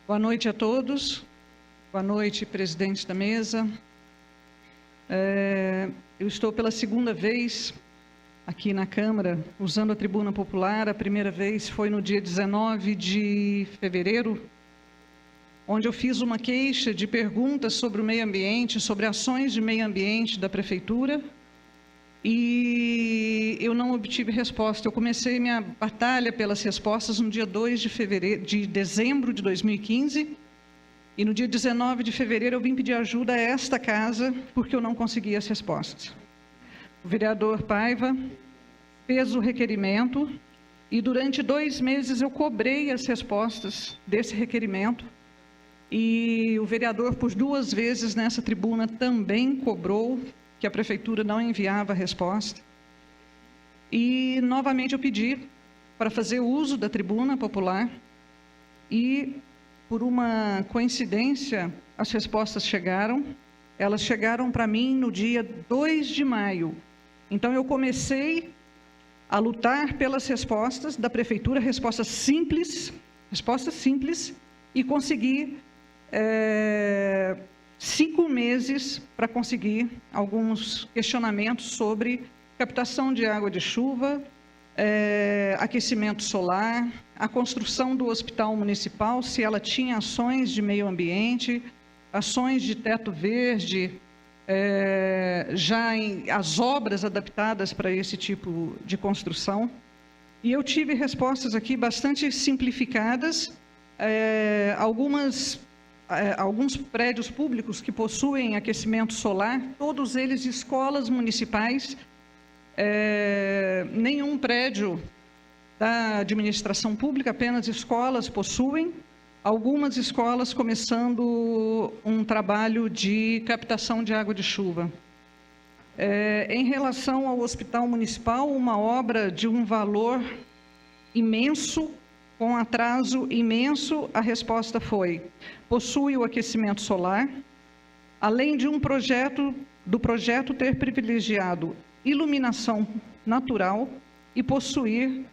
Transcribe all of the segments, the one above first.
Boa noite a todos. Boa noite, presidente da mesa. Eu estou pela segunda vez aqui na Câmara, usando a tribuna popular. A primeira vez foi no dia 19 de fevereiro, onde eu fiz uma queixa de perguntas sobre o meio ambiente, sobre ações de meio ambiente da Prefeitura, e eu não obtive resposta. Eu comecei minha batalha pelas respostas no dia 2 de dezembro de 2015, e no dia 19 de fevereiro eu vim pedir ajuda a esta casa, porque eu não conseguia as respostas. O vereador Paiva fez o requerimento, e durante 2 meses eu cobrei as respostas desse requerimento, e o vereador, por 2 vezes nessa tribuna, também cobrou que a Prefeitura não enviava a resposta. E, novamente, eu pedi para fazer uso da tribuna popular e, por uma coincidência, as respostas chegaram. Elas chegaram para mim no dia 2 de maio. Então, eu comecei a lutar pelas respostas da Prefeitura, respostas simples, e consegui 5 meses para conseguir alguns questionamentos sobre captação de água de chuva, aquecimento solar, a construção do hospital municipal, se ela tinha ações de meio ambiente, ações de teto verde, as obras adaptadas para esse tipo de construção. E eu tive respostas aqui bastante simplificadas, alguns prédios públicos que possuem aquecimento solar, todos eles escolas municipais, nenhum prédio da administração pública, apenas escolas possuem, algumas escolas começando um trabalho de captação de água de chuva. Em relação ao hospital municipal, uma obra de um valor imenso, com atraso imenso, a resposta foi: possui o aquecimento solar, além de do projeto ter privilegiado iluminação natural e possuir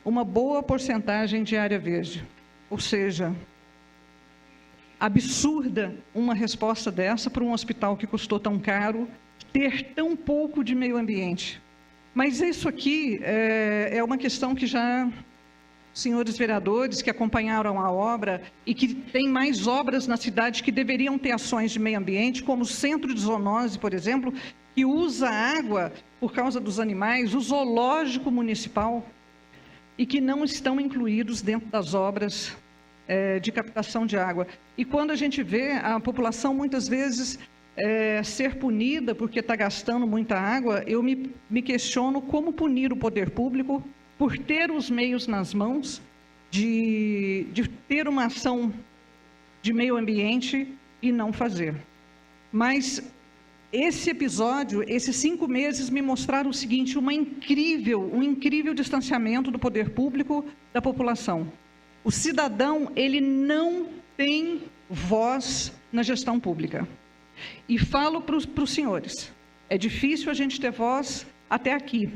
uma boa porcentagem de área verde. Ou seja, absurda uma resposta dessa para um hospital que custou tão caro, ter tão pouco de meio ambiente. Mas isso aqui é uma questão que já senhores vereadores que acompanharam a obra e que tem mais obras na cidade que deveriam ter ações de meio ambiente, como o Centro de Zoonose, por exemplo, que usa água por causa dos animais, o zoológico municipal, e que não estão incluídos dentro das obras de captação de água. E quando a gente vê a população muitas vezes ser punida porque está gastando muita água, eu me questiono como punir o poder público por ter os meios nas mãos de ter uma ação de meio ambiente e não fazer. Mas esse episódio, esses 5 meses me mostraram o seguinte: um incrível distanciamento do poder público da população. O cidadão, ele não tem voz na gestão pública. E falo para os senhores, é difícil a gente ter voz até aqui.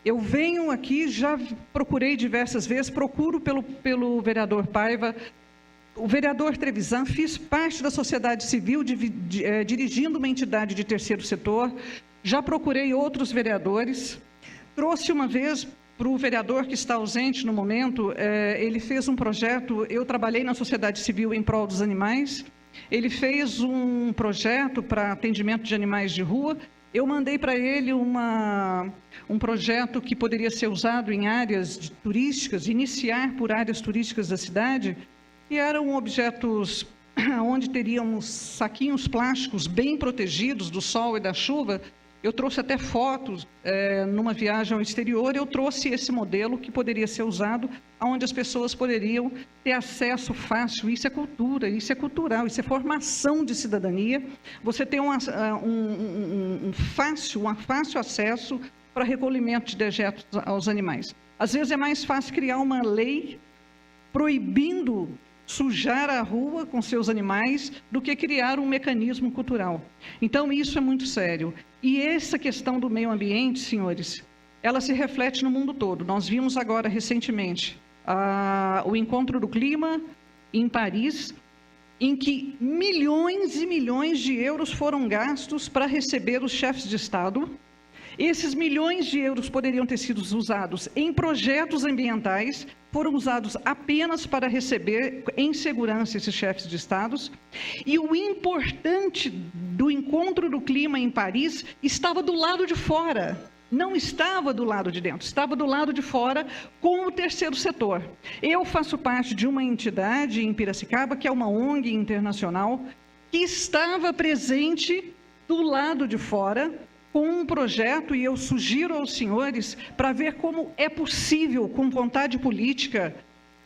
Eu venho aqui, já procurei diversas vezes, procuro pelo vereador Paiva, o vereador Trevisan, fiz parte da sociedade civil, dirigindo uma entidade de terceiro setor, já procurei outros vereadores, trouxe uma vez para o vereador que está ausente no momento, ele fez um projeto, eu trabalhei na sociedade civil em prol dos animais, ele fez um projeto para atendimento de animais de rua. Eu mandei para ele um projeto que poderia ser usado em áreas turísticas, iniciar por áreas turísticas da cidade, e eram objetos onde teríamos saquinhos plásticos bem protegidos do sol e da chuva. Eu trouxe até fotos, numa viagem ao exterior, eu trouxe esse modelo que poderia ser usado, onde as pessoas poderiam ter acesso fácil. Isso é cultura, isso é cultural, isso é formação de cidadania. Você tem um fácil acesso para recolhimento de dejetos aos animais. Às vezes é mais fácil criar uma lei proibindo sujar a rua com seus animais do que criar um mecanismo cultural. Então, isso é muito sério. E essa questão do meio ambiente, senhores, ela se reflete no mundo todo. Nós vimos agora, recentemente, o Encontro do Clima em Paris, em que milhões e milhões de euros foram gastos para receber os chefes de Estado. Esses milhões de euros poderiam ter sido usados em projetos ambientais, foram usados apenas para receber em segurança esses chefes de Estados. E o importante do Encontro do Clima em Paris estava do lado de fora, não estava do lado de dentro, estava do lado de fora com o terceiro setor. Eu faço parte de uma entidade em Piracicaba, que é uma ONG internacional, que estava presente do lado de fora, com um projeto, e eu sugiro aos senhores, para ver como é possível, com vontade política,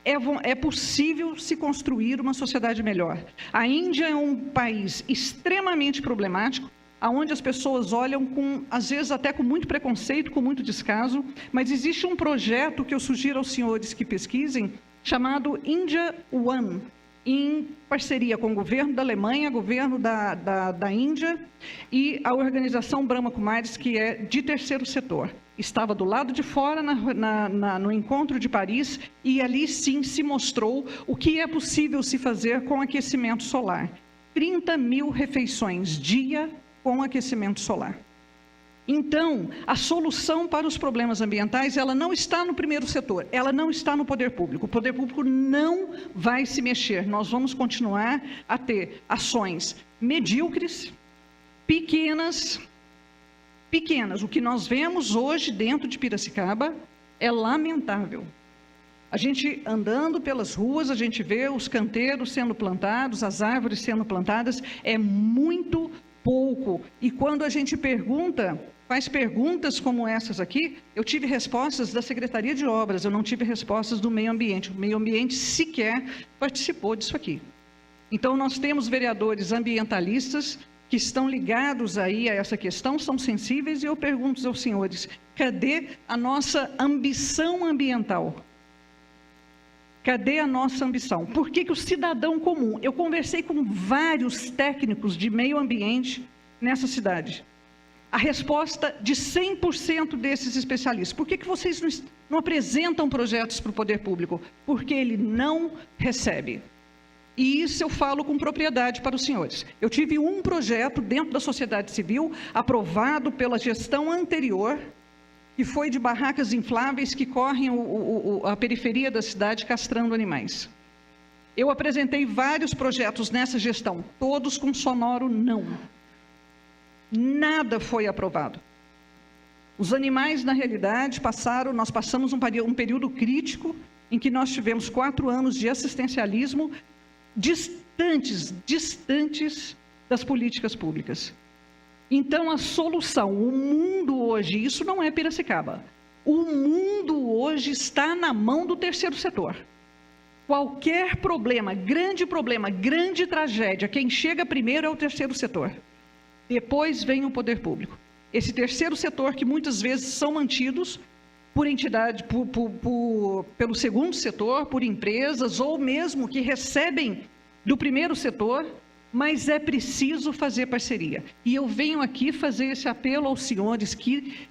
é possível se construir uma sociedade melhor. A Índia é um país extremamente problemático, onde as pessoas olham, às vezes até com muito preconceito, com muito descaso, mas existe um projeto que eu sugiro aos senhores que pesquisem, chamado India One, em parceria com o governo da Alemanha, governo da Índia e a organização Brahma Kumaris, que é de terceiro setor. Estava do lado de fora no encontro de Paris, e ali sim se mostrou o que é possível se fazer com aquecimento solar. 30 mil refeições dia com aquecimento solar. Então, a solução para os problemas ambientais, ela não está no primeiro setor, ela não está no poder público. O poder público não vai se mexer. Nós vamos continuar a ter ações medíocres, pequenas. O que nós vemos hoje dentro de Piracicaba é lamentável. A gente andando pelas ruas, a gente vê os canteiros sendo plantados, as árvores sendo plantadas, é muito pouco. E quando a gente faz perguntas como essas aqui, eu tive respostas da Secretaria de Obras, eu não tive respostas do Meio Ambiente. O Meio Ambiente sequer participou disso aqui. Então, nós temos vereadores ambientalistas que estão ligados aí a essa questão, são sensíveis, e eu pergunto aos senhores, cadê a nossa ambição ambiental? Cadê a nossa ambição? Por que o cidadão comum... Eu conversei com vários técnicos de meio ambiente nessa cidade. A resposta de 100% desses especialistas: por que vocês não apresentam projetos para o poder público? Porque ele não recebe. E isso eu falo com propriedade para os senhores. Eu tive um projeto dentro da sociedade civil, aprovado pela gestão anterior, que foi de barracas infláveis que correm a periferia da cidade castrando animais. Eu apresentei vários projetos nessa gestão, todos com sonoro não. Nada foi aprovado. Os animais, na realidade, nós passamos um período crítico em que nós tivemos 4 anos de assistencialismo distantes das políticas públicas. Então, a solução, o mundo hoje, isso não é Piracicaba, o mundo hoje está na mão do terceiro setor. Qualquer problema, grande tragédia, quem chega primeiro é o terceiro setor. Depois vem o poder público. Esse terceiro setor, que muitas vezes são mantidos por entidade, pelo segundo setor, por empresas, ou mesmo que recebem do primeiro setor, mas é preciso fazer parceria. E eu venho aqui fazer esse apelo aos senhores que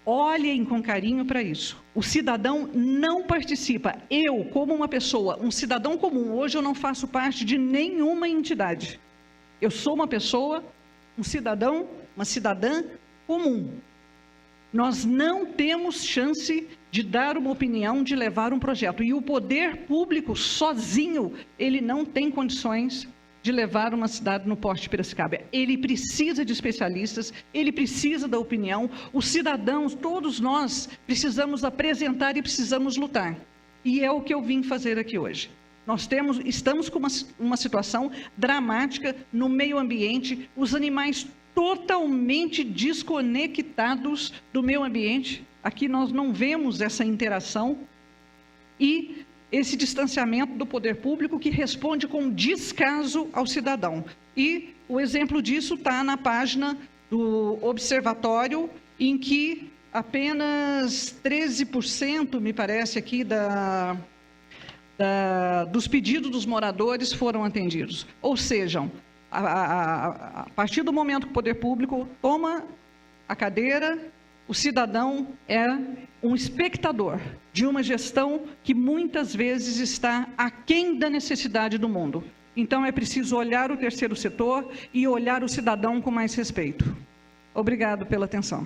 olhem com carinho para isso. O cidadão não participa. Eu, como uma pessoa, um cidadão comum, hoje eu não faço parte de nenhuma entidade. Eu sou uma pessoa, um cidadão, uma cidadã comum. Nós não temos chance de dar uma opinião, de levar um projeto. E o poder público, sozinho, ele não tem condições de levar uma cidade no porte de Piracicaba. Ele precisa de especialistas, ele precisa da opinião. Os cidadãos, todos nós, precisamos apresentar e precisamos lutar. E é o que eu vim fazer aqui hoje. Estamos com uma situação dramática no meio ambiente, os animais totalmente desconectados do meio ambiente. Aqui nós não vemos essa interação e esse distanciamento do poder público, que responde com descaso ao cidadão. E o exemplo disso está na página do observatório, em que apenas 13%, me parece aqui, dos pedidos dos moradores foram atendidos. Ou seja, a partir do momento que o poder público toma a cadeira O cidadão é um espectador de uma gestão que muitas vezes está aquém da necessidade do mundo. Então, é preciso olhar o terceiro setor e olhar o cidadão com mais respeito. Obrigado pela atenção.